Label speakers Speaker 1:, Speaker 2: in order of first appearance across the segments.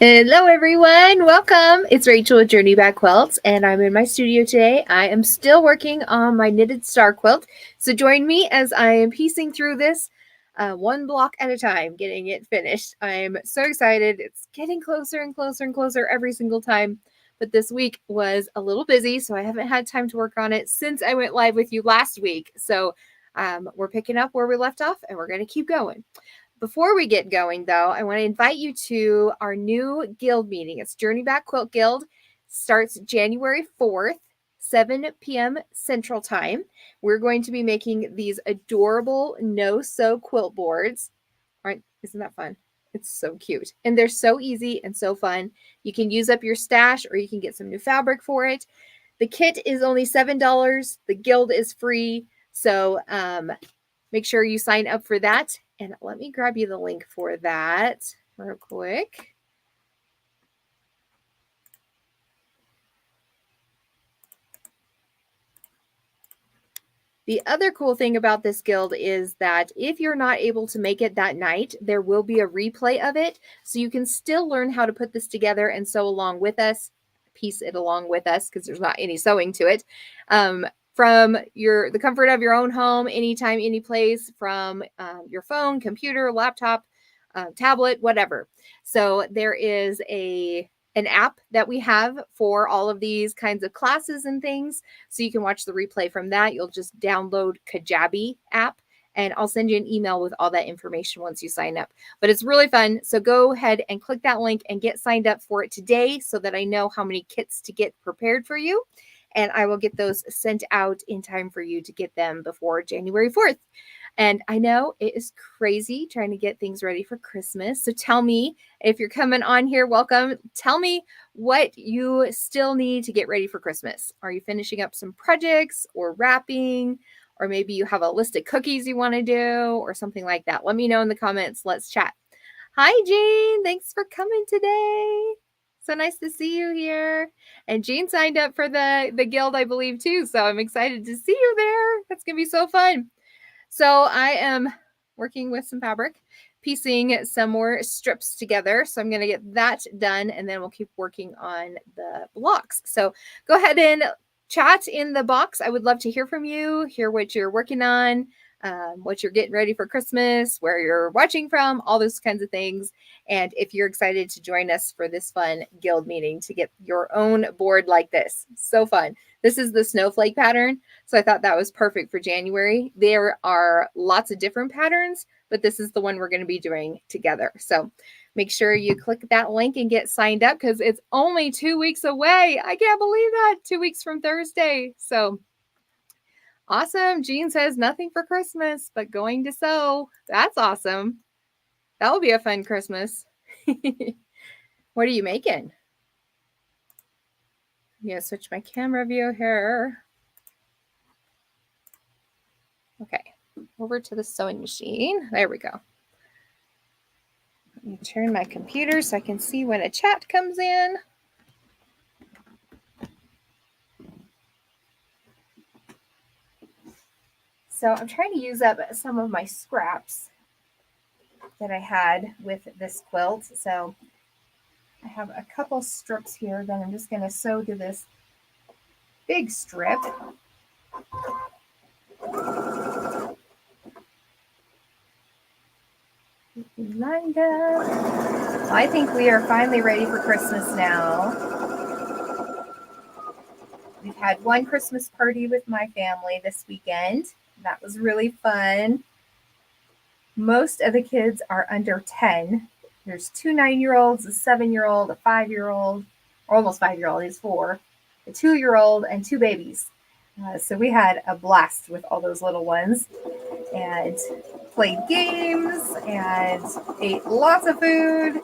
Speaker 1: Hello, everyone. Welcome. It's Rachel with Journey Back Quilts, and I'm in my studio today. I am still working on my knitted star quilt. So join me as I am piecing through this one block at a time, getting it finished. I'm so excited. It's getting closer and closer and closer every single time. But this week was a little busy, so I haven't had time to work on it since I went live with you last week. So we're picking up where we left off, and we're going to keep going. Before we get going, though, I want to invite you to our new guild meeting. It's Journey Back Quilt Guild. Starts January 4th, 7 p.m. Central Time. We're going to be making these adorable no-sew quilt boards. Isn't that fun? It's so cute. And they're so easy and so fun. You can use up your stash or you can get some new fabric for it. The kit is only $7. The guild is free. So make sure you sign up for that. And let me grab you the link for that real quick. The other cool thing about this guild is that if you're not able to make it that night, there will be a replay of it. So you can still learn how to put this together and sew along with us, piece it along with us because there's not any sewing to it. From the comfort of your own home, anytime, any place, from your phone, computer, laptop, tablet, whatever. So there is an app that we have for all of these kinds of classes and things. So you can watch the replay from that. You'll just download Kajabi app, and I'll send you an email with all that information once you sign up. But it's really fun. So go ahead and click that link and get signed up for it today so that I know how many kits to get prepared for you. And I will get those sent out in time for you to get them before January 4th. And I know it is crazy trying to get things ready for Christmas. So tell me, if you're coming on here, welcome. Tell me what you still need to get ready for Christmas. Are you finishing up some projects or wrapping? Or maybe you have a list of cookies you want to do or something like that. Let me know in the comments. Let's chat. Hi, Jean. Thanks for coming today. So nice to see you here. And Jean signed up for the guild, I believe, too. So I'm excited to see you there. That's going to be so fun. So I am working with some fabric, piecing some more strips together. So I'm going to get that done, and then we'll keep working on the blocks. So go ahead and chat in the box. I would love to hear from you, hear what you're working on, what you're getting ready for Christmas, where you're watching from, all those kinds of things. And if you're excited to join us for this fun guild meeting to get your own board like this. So fun. This is the snowflake pattern. So I thought that was perfect for January. There are lots of different patterns, but this is the one we're going to be doing together. So make sure you click that link and get signed up because it's only 2 weeks away. I can't believe that. 2 weeks from Thursday. So awesome. Jean says nothing for Christmas, but going to sew. That's awesome. That will be a fun Christmas. What are you making? I'm going to switch my camera view here. Okay, over to the sewing machine. There we go. Let me turn my computer so I can see when a chat comes in. So I'm trying to use up some of my scraps that I had with this quilt. So I have a couple strips here that I'm just going to sew to this big strip. Lined up. Well, I think we are finally ready for Christmas now. We've had one Christmas party with my family this weekend. That was really fun. Most of the kids are under 10. There's 2 9-year-olds, a 7-year-old, a 5-year-old, or almost 5-year-old, he's 4, a 2-year-old, and 2 babies. So we had a blast with all those little ones and played games and ate lots of food.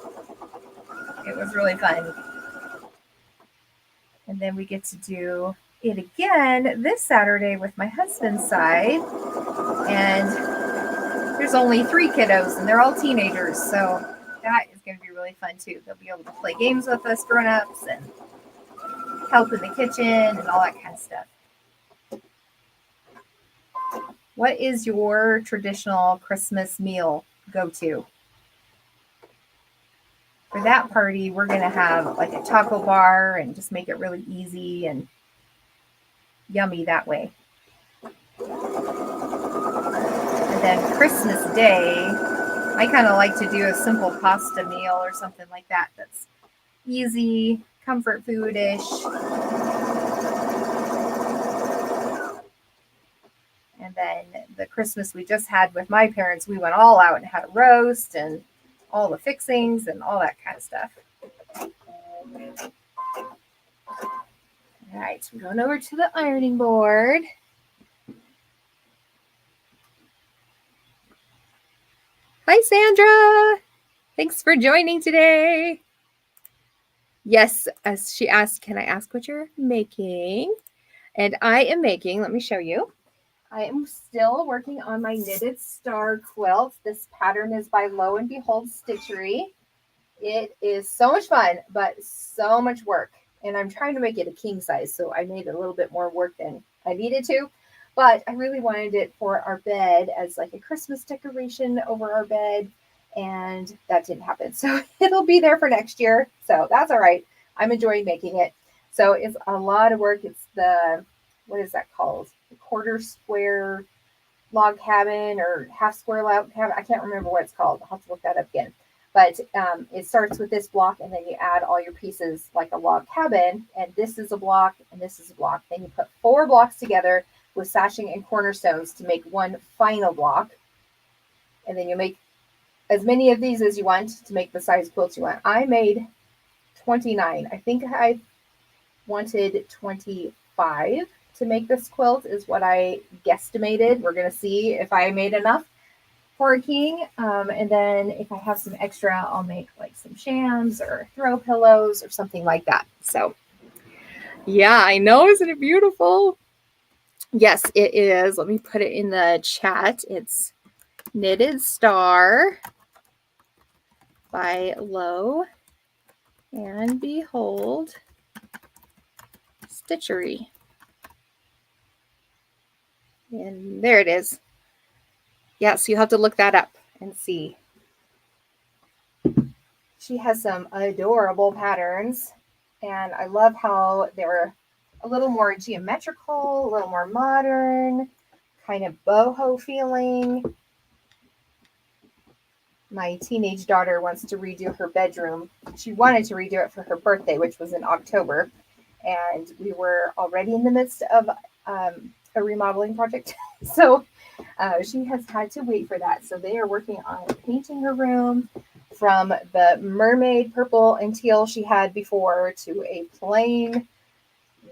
Speaker 1: It was really fun. And then we get to do it again this Saturday with my husband's side. And there's only 3 kiddos and they're all teenagers. So that is going to be really fun too. They'll be able to play games with us grown-ups and help in the kitchen and all that kind of stuff. What is your traditional Christmas meal go-to? for that party, we're going to have like a taco bar and just make it really easy and yummy that way. And then Christmas Day, I kind of like to do a simple pasta meal or something like that. That's easy, comfort food-ish. And then the Christmas we just had with my parents, we went all out and had a roast and all the fixings and all that kind of stuff. All right, so we're going over to the ironing board. Hi, Sandra. Thanks for joining today. Yes, as she asked, can I ask what you're making? And I am making, let me show you. I am still working on my knitted star quilt. This pattern is by Lo and Behold Stitchery. It is so much fun, but so much work. And I'm trying to make it a king size, so I made a little bit more work than I needed to. But I really wanted it for our bed as like a Christmas decoration over our bed. And that didn't happen. So it'll be there for next year. So that's all right. I'm enjoying making it. So it's a lot of work. It's the, what is that called? The quarter square log cabin or half square log cabin. I can't remember what it's called. I'll have to look that up again. But it starts with this block, and then you add all your pieces like a log cabin. And this is a block, and this is a block. Then you put 4 blocks together with sashing and cornerstones to make one final block. And then you make as many of these as you want to make the size quilts you want. I made 29. I think I wanted 25 to make this quilt is what I guesstimated. We're going to see if I made enough for a king. And then if I have some extra, I'll make like some shams or throw pillows or something like that. So yeah, I know. Isn't it beautiful? Yes, it is. Let me put it in the chat. It's Knitted Star by Lo and Behold Stitchery. And there it is. Yeah, so you have to look that up and see. She has some adorable patterns, and I love how they're a little more geometrical, a little more modern, kind of boho feeling. My teenage daughter wants to redo her bedroom. She wanted to redo it for her birthday, which was in October, and we were already in the midst of a remodeling project. So she has had to wait for that. So they are working on painting her room from the mermaid purple and teal she had before to a plain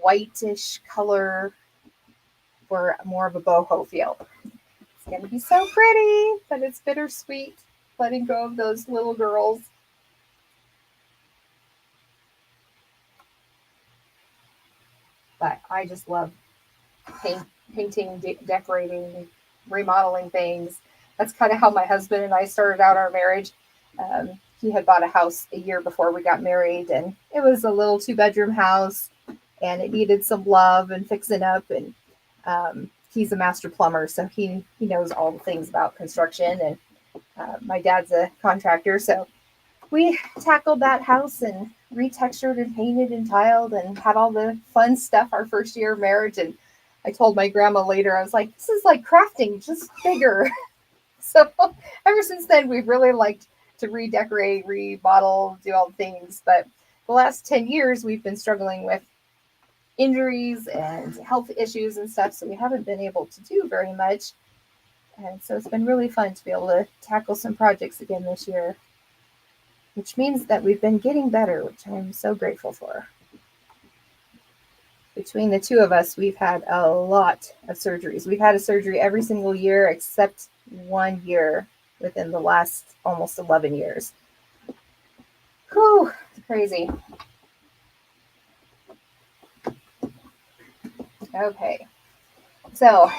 Speaker 1: whitish color for more of a boho feel. It's going to be so pretty, but it's bittersweet letting go of those little girls. But I just love painting, decorating, remodeling things. That's kind of how my husband and I started out our marriage. He had bought a house a year before we got married, and it was a little 2-bedroom house, and it needed some love and fixing up. And he's a master plumber, so he knows all the things about construction. And my dad's a contractor, so we tackled that house and retextured and painted and tiled and had all the fun stuff our first year of marriage. And I told my grandma later, I was like, this is like crafting, just bigger. So ever since then, we've really liked to redecorate, remodel, do all the things. But the last 10 years, we've been struggling with injuries and health issues and stuff. So we haven't been able to do very much. And so it's been really fun to be able to tackle some projects again this year, which means that we've been getting better, which I'm so grateful for. Between the two of us, we've had a lot of surgeries. We've had a surgery every single year except 1 year within the last almost 11 years. Whew, it's crazy. Okay, so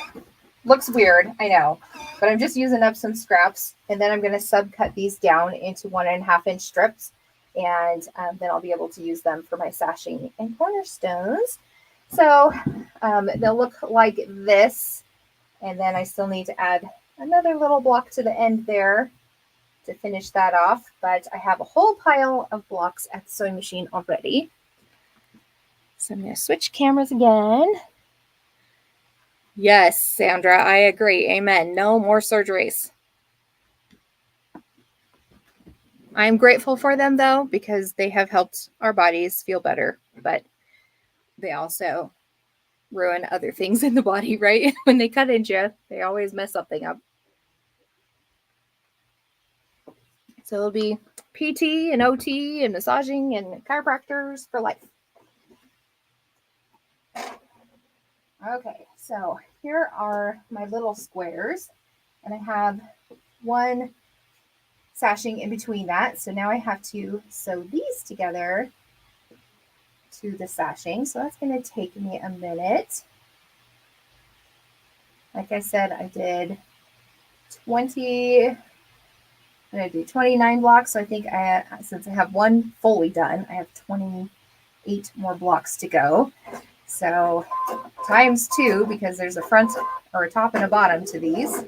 Speaker 1: looks weird, I know, but I'm just using up some scraps, and then I'm going to subcut these down into 1.5 inch strips, and then I'll be able to use them for my sashing and cornerstones. So they'll look like this, and then I still need to add another little block to the end there. to finish that off, but I have a whole pile of blocks at the sewing machine already. So I'm going to switch cameras again. Yes, Sandra, I agree. Amen. No more surgeries. I'm grateful for them, though, because they have helped our bodies feel better, but they also ruin other things in the body, right? When they cut into you, they always mess something up. So it'll be PT and OT and massaging and chiropractors for life. Okay, so here are my little squares, and I have one sashing in between that. So now I have to sew these together to the sashing. So that's going to take me a minute. Like I said, I did 20. I'm going to do 29 blocks. So I think since I have one fully done, I have 28 more blocks to go. So times 2, because there's a front or a top and a bottom to these.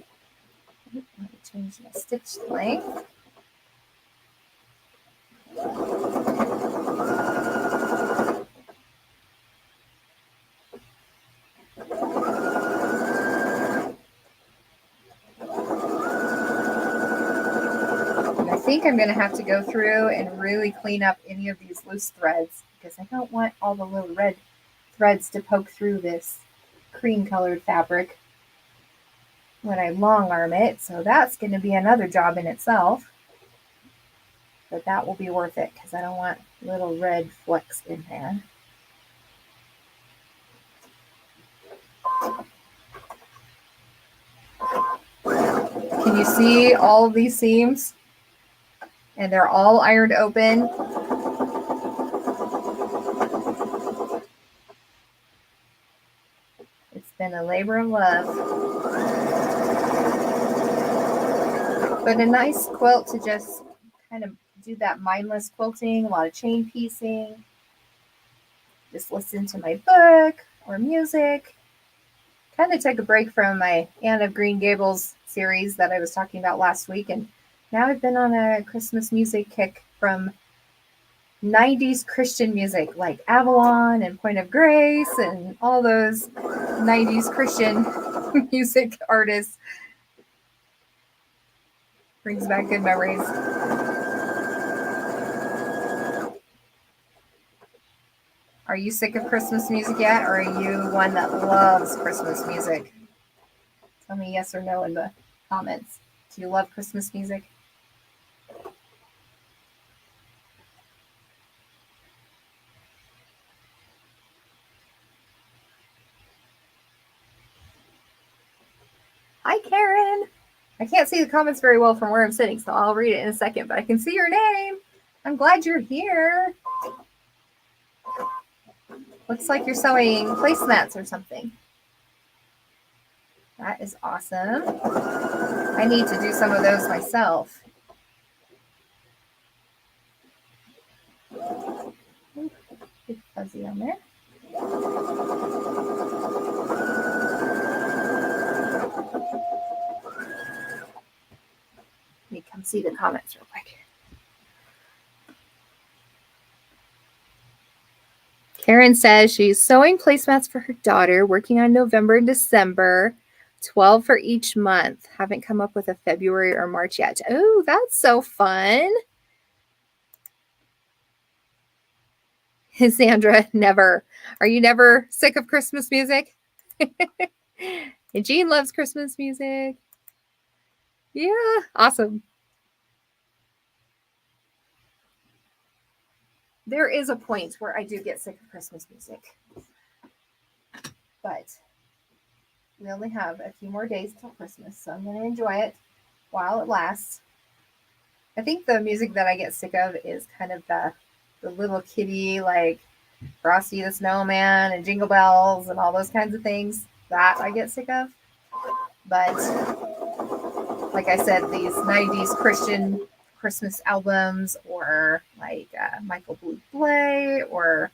Speaker 1: Let me change my stitch length. I think I'm going to have to go through and really clean up any of these loose threads, because I don't want all the little red threads to poke through this cream colored fabric when I long arm it. So that's going to be another job in itself, but that will be worth it because I don't want little red flecks in there. Can you see all of these seams? And they're all ironed open. It's been a labor of love. But a nice quilt to just kind of do that mindless quilting, a lot of chain piecing. Just listen to my book or music. Kind of took a break from my Anne of Green Gables series that I was talking about last week, and now I've been on a Christmas music kick from 90s Christian music like Avalon and Point of Grace and all those 90s Christian music artists. Brings back good memories. Are you sick of Christmas music yet, or are you one that loves Christmas music? Tell me yes or no in the comments. Do you love Christmas music? Hi, Karen. I can't see the comments very well from where I'm sitting, so I'll read it in a second, but I can see your name. I'm glad you're here. Looks like you're sewing placemats or something. That is awesome. I need to do some of those myself. Big fuzzy on there. Let me come see the comments real quick. Karen says she's sewing placemats for her daughter, working on November and December, 12 for each month. Haven't come up with a February or March yet. Oh, that's so fun. Sandra, never. Are you never sick of Christmas music? And Jean loves Christmas music. Yeah, awesome. There is a point where I do get sick of Christmas music. But we only have a few more days till Christmas, so I'm going to enjoy it while it lasts. I think the music that I get sick of is kind of the little kitty, like Frosty the Snowman and Jingle Bells and all those kinds of things. That I get sick of. But like I said, these 90s Christian Christmas albums, or like Michael Bublé or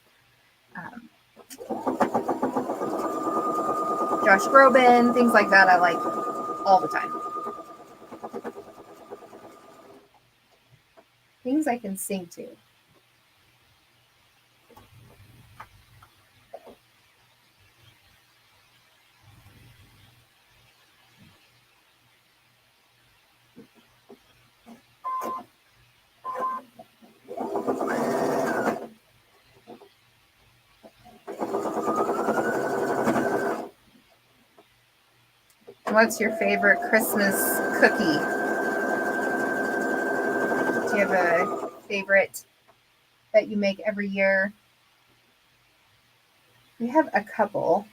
Speaker 1: Josh Groban, things like that, I like all the time. Things I can sing to. What's your favorite Christmas cookie? Do you have a favorite that you make every year? We have a couple.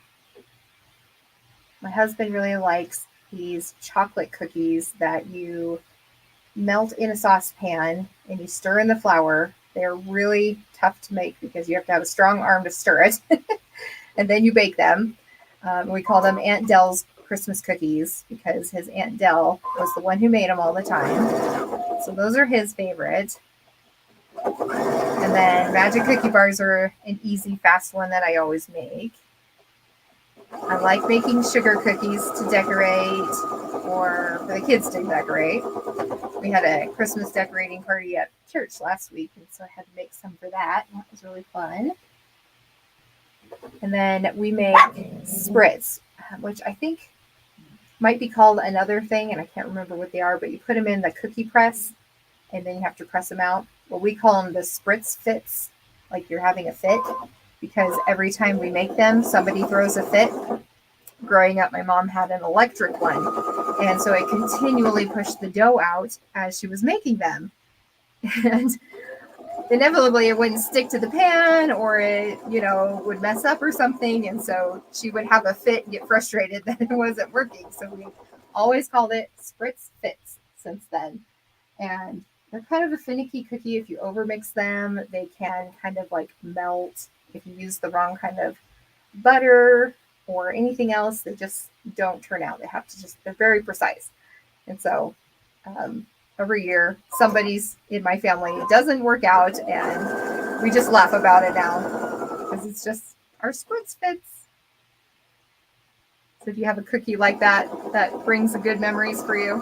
Speaker 1: My husband really likes these chocolate cookies that you melt in a saucepan and you stir in the flour. They're really tough to make because you have to have a strong arm to stir it. And then you bake them. We call them Aunt Dell's Christmas cookies because his Aunt Dell was the one who made them all the time. So those are his favorite. And then magic cookie bars are an easy, fast one that I always make. I like making sugar cookies to decorate or for the kids to decorate. We had a Christmas decorating party at church last week, and so I had to make some for that. That was really fun. And then we make spritz, which I think might be called another thing, and I can't remember what they are, but you put them in the cookie press, and then you have to press them out. Well, we call them the spritz fits, like you're having a fit, because every time we make them, somebody throws a fit. Growing up, my mom had an electric one, and so it continually pushed the dough out as she was making them. And inevitably it wouldn't stick to the pan, or it, would mess up or something. And so she would have a fit and get frustrated that it wasn't working. So we always called it spritz fits since then. And they're kind of a finicky cookie. If you overmix them, they can kind of like melt. If you use the wrong kind of butter or anything else, they just don't turn out. They're very precise. And so every year, somebody's in my family, it doesn't work out, and we just laugh about it now because it's just our spritz fits. So if you have a cookie like that brings good memories for you.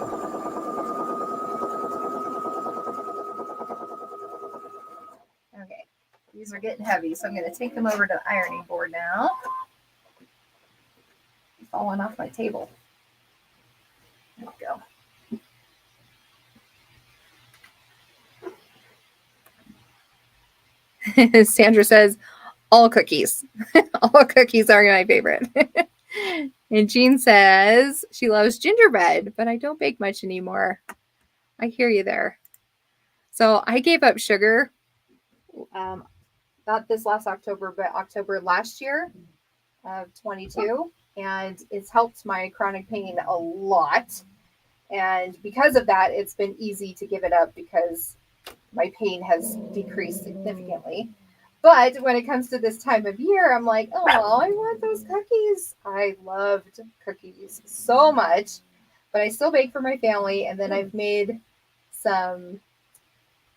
Speaker 1: Okay, these are getting heavy, so I'm going to take them over to the ironing board now. Falling off my table. There we go. Sandra says, all cookies. All cookies are my favorite. And Jean says she loves gingerbread, but I don't bake much anymore. I hear you there. So I gave up sugar, not this last October, but October last year of 22. And it's helped my chronic pain a lot. And because of that, it's been easy to give it up because my pain has decreased significantly. But when it comes to this time of year, I'm like, oh, I want those cookies. I loved cookies so much, but I still bake for my family. And then I've made some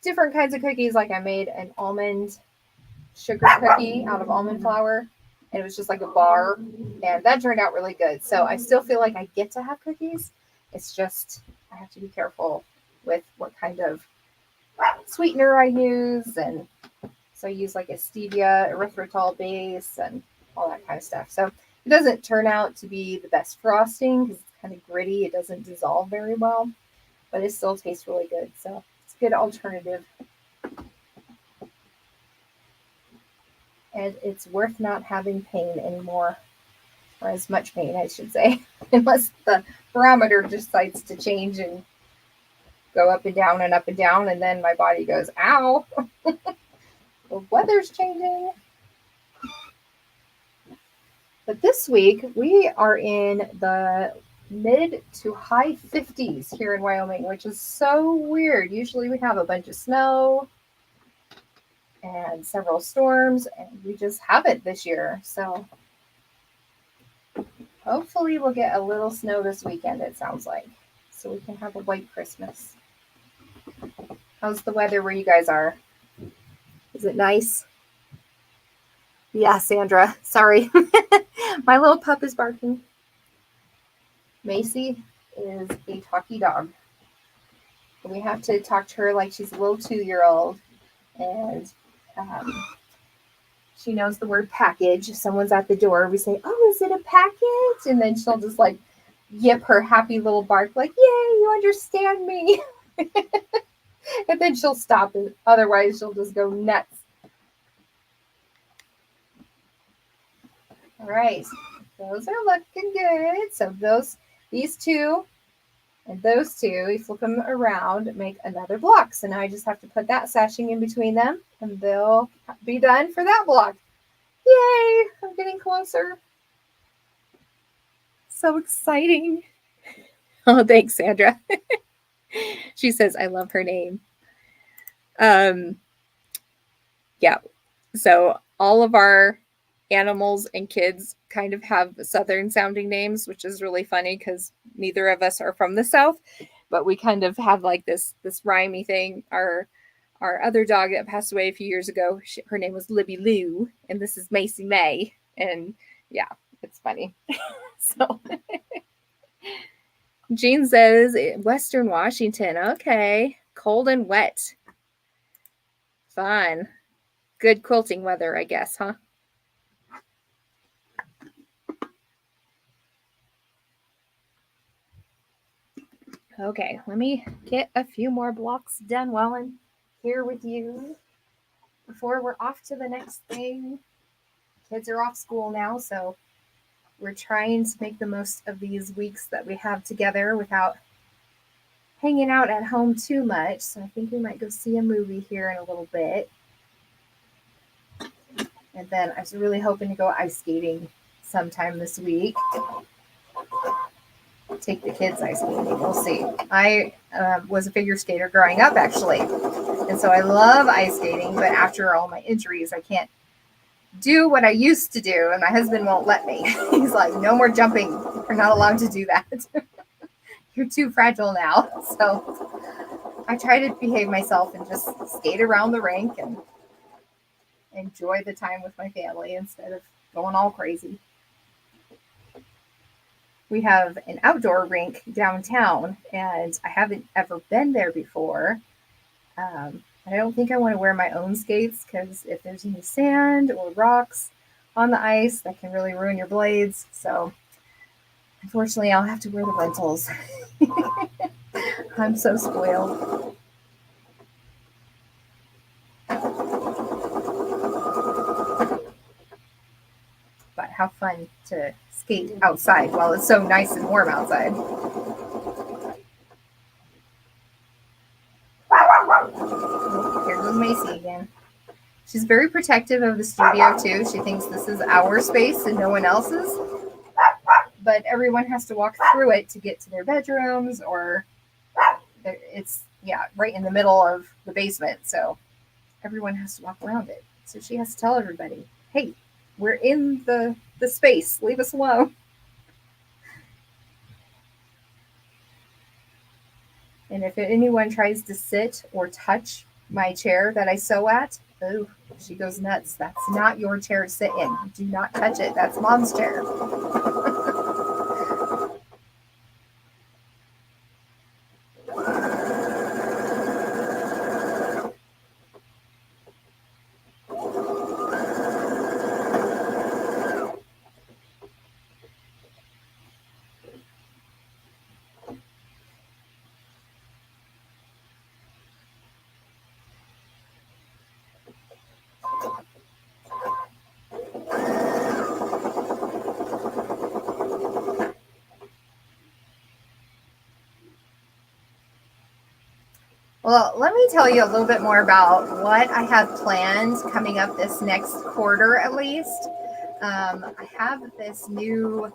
Speaker 1: different kinds of cookies. Like I made an almond sugar cookie out of almond flour, and it was just like a bar, and that turned out really good. So I still feel like I get to have cookies. It's just I have to be careful with what kind of sweetener I use, and so I use like a stevia erythritol base and all that kind of stuff. So it doesn't turn out to be the best frosting because it's kind of gritty. It doesn't dissolve very well, but it still tastes really good. So it's a good alternative. And it's worth not having pain anymore, or as much pain, I should say, unless the barometer decides to change and go up and down and up and down, and then my body goes, ow. The weather's changing. But this week, we are in the mid to high 50s here in Wyoming, which is so weird. Usually we have a bunch of snow and several storms, and we just haven't this year. So hopefully we'll get a little snow this weekend, it sounds like, so we can have a white Christmas. How's the weather where you guys are? Is it nice? Yeah, Sandra. Sorry. My little pup is barking. Macy is a talky dog. We have to talk to her like she's a little 2-year-old, and um, she knows the word package. If someone's at the door, we say, "Oh, is it a package?" And then she'll just like yip her happy little bark, like, "Yay, you understand me!" And then she'll stop it. Otherwise, she'll just go nuts. All right, those are looking good. So these two and those two, you flip them around, make another block. So now I just have to put that sashing in between them, and they'll be done for that block. Yay! I'm getting closer. So exciting. Oh, thanks, Sandra. She says I love her name. Yeah. So all of our animals and kids kind of have southern sounding names, which is really funny because neither of us are from the South, but we kind of have like this rhymey thing. Our other dog that passed away a few years ago, her name was Libby Lou, and this is Macy May. And yeah, it's funny. So Jean says Western Washington. Okay. Cold and wet. Fun. Good quilting weather, I guess, huh? Okay, let me get a few more blocks done while I'm here with you before we're off to the next thing. Kids are off school now, so we're trying to make the most of these weeks that we have together without hanging out at home too much. So I think we might go see a movie here in a little bit. And then I was really hoping to go ice skating sometime this week. Take the kids ice skating. We'll see. I was a figure skater growing up, actually. And so I love ice skating, but after all my injuries, I can't do what I used to do. And my husband won't let me. He's like, no more jumping. You're not allowed to do that. You're too fragile now. So I try to behave myself and just skate around the rink and enjoy the time with my family instead of going all crazy. We have an outdoor rink downtown, and I haven't ever been there before. I don't think I want to wear my own skates because if there's any sand or rocks on the ice, that can really ruin your blades. So unfortunately, I'll have to wear the rentals. I'm so spoiled. But how fun to skate outside while it's so nice and warm outside. Oh, here goes Macy again. She's very protective of the studio too. She thinks this is our space and no one else's. But everyone has to walk through it to get to their bedrooms, or it's right in the middle of the basement. So everyone has to walk around it. So she has to tell everybody, "Hey, we're in the space. Leave us alone." And if anyone tries to sit or touch my chair that I sew at, oh, she goes nuts. That's not your chair to sit in. Do not touch it. That's Mom's chair. Well, let me tell you a little bit more about what I have planned coming up this next quarter, at least. I have this new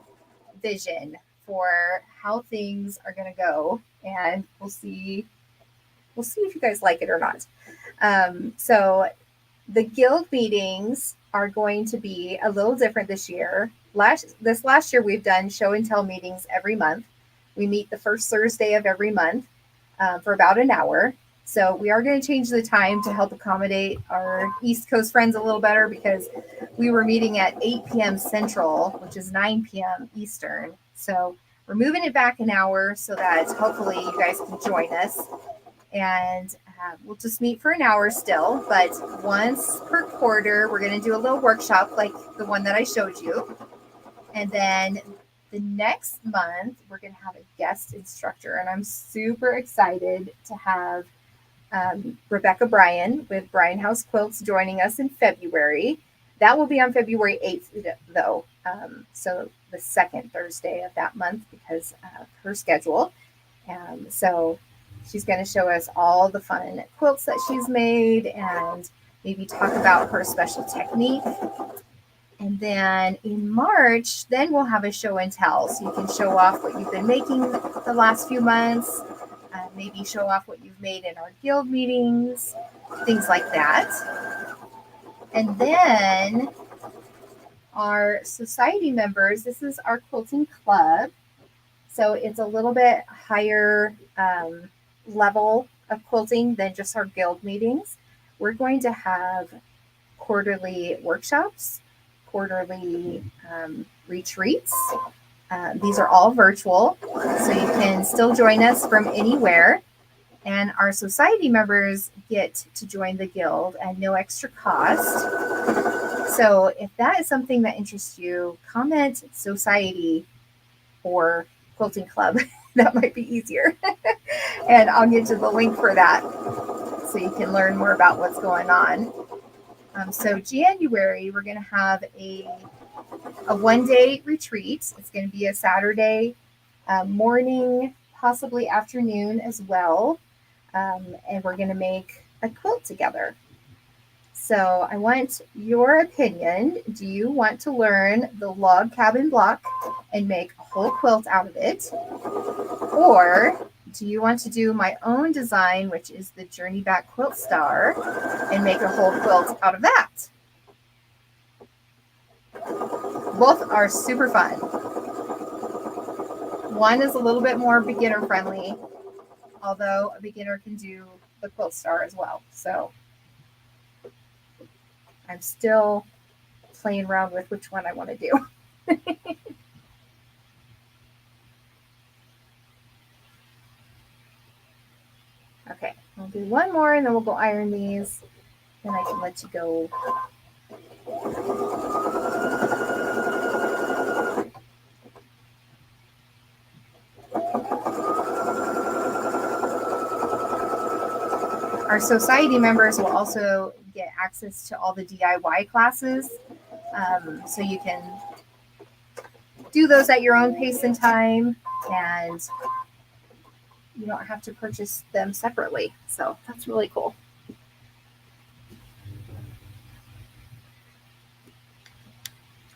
Speaker 1: vision for how things are going to go, and we'll see. We'll see if you guys like it or not. So the guild meetings are going to be a little different this year. This last year, we've done show and tell meetings every month. We meet the first Thursday of every month for about an hour. So we are going to change the time to help accommodate our East Coast friends a little better, because we were meeting at 8 p.m. Central, which is 9 p.m. Eastern. So we're moving it back an hour so that hopefully you guys can join us. And we'll just meet for an hour still, but once per quarter, we're going to do a little workshop like the one that I showed you. And then the next month, we're going to have a guest instructor, and I'm super excited to have Rebecca Bryan with Bryan House Quilts joining us in February. That will be on February 8th, though. So the second Thursday of that month because of her schedule. So she's going to show us all the fun quilts that she's made and maybe talk about her special technique. And then in March, then we'll have a show and tell. So you can show off what you've been making the last few months, maybe show off what you've made in our guild meetings, things like that. And then our society members, this is our quilting club. So it's a little bit higher level of quilting than just our guild meetings. We're going to have quarterly workshops, quarterly retreats. These are all virtual, so you can still join us from anywhere. And our society members get to join the guild at no extra cost. So if that is something that interests you, comment society or quilting club. That might be easier. And I'll get you the link for that so you can learn more about what's going on. So January, we're going to have a one-day retreat. It's going to be a Saturday morning, possibly afternoon as well. And we're going to make a quilt together. So I want your opinion. Do you want to learn the log cabin block and make a whole quilt out of it? Or do you want to do my own design, which is the Journey Back Quilt Star, and make a whole quilt out of that? Both are super fun. One is a little bit more beginner friendly, although a beginner can do the quilt star as well. So I'm still playing around with which one I want to do. Okay, I'll do one more and then we'll go iron these. Then I can let you go. Our society members will also get access to all the DIY classes. So you can do those at your own pace and time, and you don't have to purchase them separately. So that's really cool.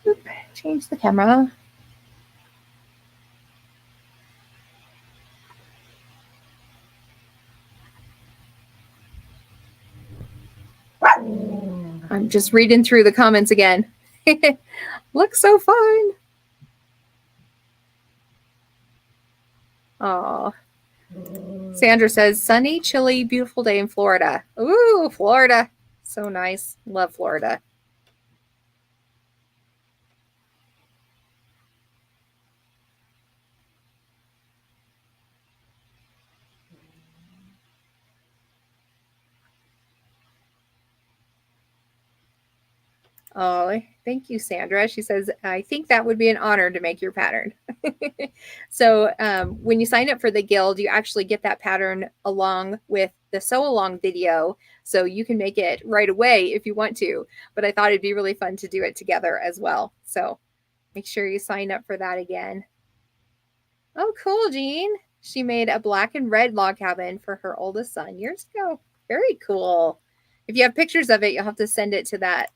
Speaker 1: Oop, change the camera. I'm just reading through the comments again. Looks so fun. Oh, Sandra says, sunny, chilly, beautiful day in Florida. Ooh, Florida. So nice. Love Florida. Oh, thank you, Sandra. She says, I think that would be an honor to make your pattern. So when you sign up for the guild, you actually get that pattern along with the sew along video. So you can make it right away if you want to. But I thought it'd be really fun to do it together as well. So make sure you sign up for that again. Oh, cool, Jean. She made a black and red log cabin for her oldest son years ago. Very cool. If you have pictures of it, you'll have to send it to that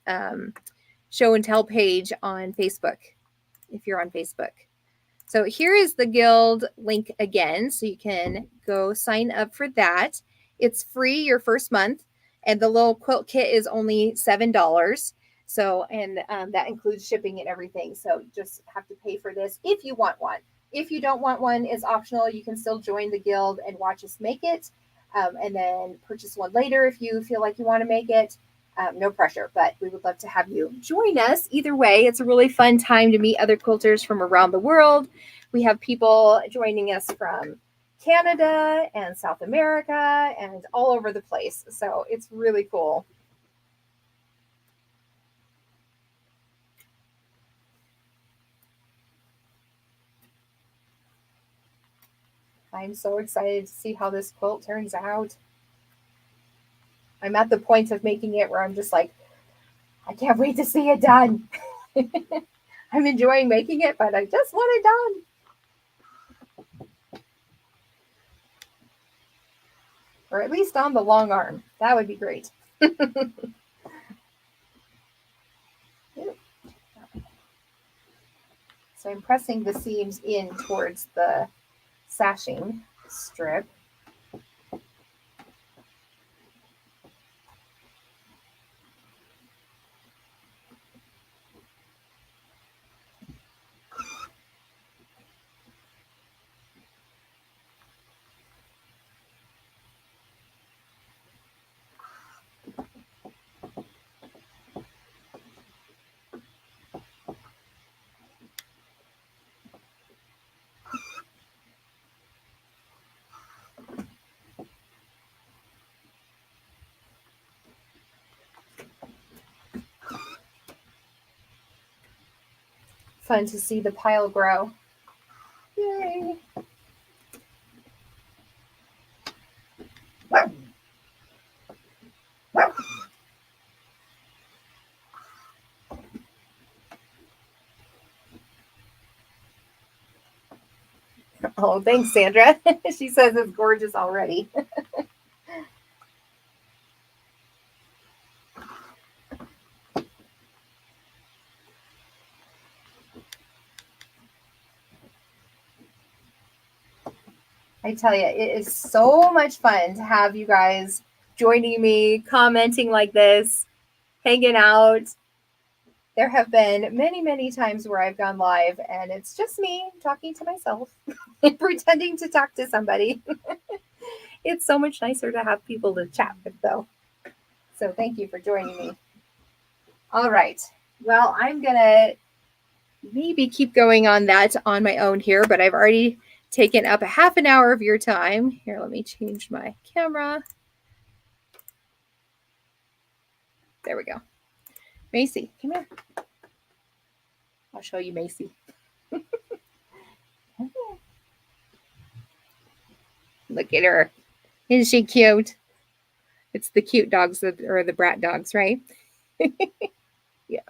Speaker 1: show and tell page on Facebook, if you're on Facebook. So here is the guild link again, so you can go sign up for that. It's free your first month, and the little quilt kit is only $7. So, and that includes shipping and everything. So you just have to pay for this if you want one. If you don't want one, it's optional. You can still join the guild and watch us make it, and then purchase one later if you feel like you want to make it. No pressure, but we would love to have you join us. Either way, it's a really fun time to meet other quilters from around the world. We have people joining us from Canada and South America and all over the place. So it's really cool. I'm so excited to see how this quilt turns out. I'm at the point of making it where I'm just like, I can't wait to see it done. I'm enjoying making it, but I just want it done. Or at least on the long arm. That would be great. So I'm pressing the seams in towards the sashing strip. Fun to see the pile grow. Yay! Oh, thanks, Sandra. She says it's gorgeous already. I tell you, it is so much fun to have you guys joining me, commenting like this, hanging out. There have been many, many times where I've gone live and it's just me talking to myself, pretending to talk to somebody. It's so much nicer to have people to chat with, though. So thank you for joining me. All right. Well, I'm going to maybe keep going on that on my own here, but I've already taken up a half an hour of your time. Here, let me change my camera. There we go. Macy, come here. I'll show you Macy. Look at her. Isn't she cute? It's the cute dogs that are the brat dogs, right? Yeah,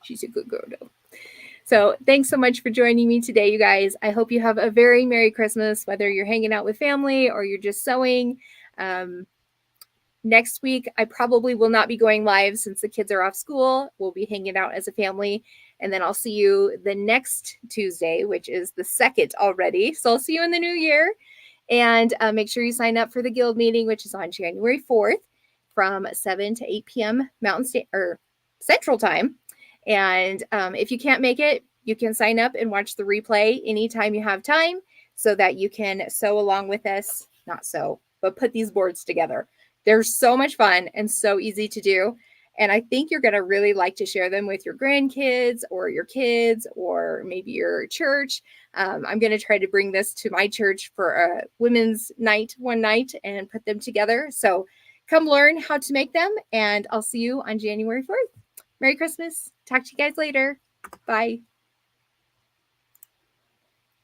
Speaker 1: she's a good girl though. So thanks so much for joining me today, you guys. I hope you have a very Merry Christmas, whether you're hanging out with family or you're just sewing. Next week, I probably will not be going live since the kids are off school. We'll be hanging out as a family. And then I'll see you the next Tuesday, which is the 2nd already. So I'll see you in the new year. And make sure you sign up for the guild meeting, which is on January 4th from 7 to 8 p.m. Central Time. And if you can't make it, you can sign up and watch the replay anytime you have time so that you can sew along with us. Not sew, but put these boards together. They're so much fun and so easy to do. And I think you're going to really like to share them with your grandkids or your kids or maybe your church. I'm going to try to bring this to my church for a women's night one night and put them together. So come learn how to make them, and I'll see you on January 4th. Merry Christmas. Talk to you guys later. Bye.